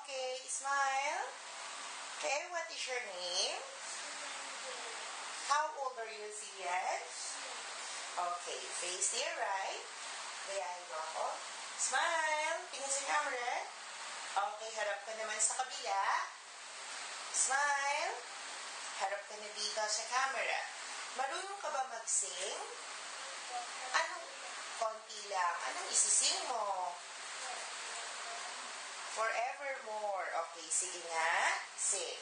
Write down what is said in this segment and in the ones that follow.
Okay, smile. Okay, what is your name? How old are you, Zian? Okay, face there, right? Gayahin mo ako. Smile. Tingin sa camera. Okay, harap ka naman sa kabila. Smile. Harap ka na dito sa camera. Marunong ka ba mag-sing? Anong konti lang? Anong isising mo? Forevermore. Okay, sige nga. Sing.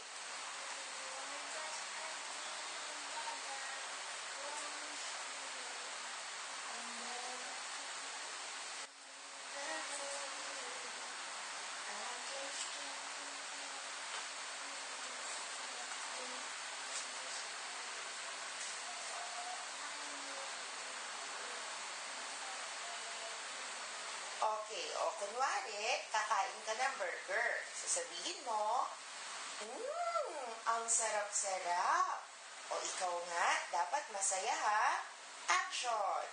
Okay, o kunwari, kakain ka ng burger. Sasabihin mo, ang sarap-sarap. O ikaw nga, dapat masaya ha. Action!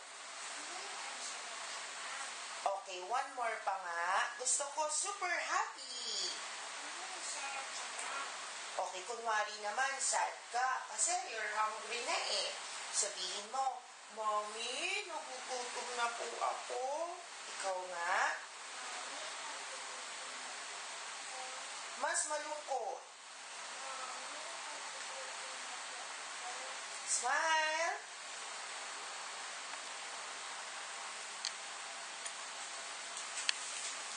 Okay, one more pa nga. Gusto ko super happy. Okay, kunwari naman, sad ka kasi you're hungry na eh. Sabihin mo, Mommy, nagugutom na po ako. Ikaw nga. Mas malungkot. Smile.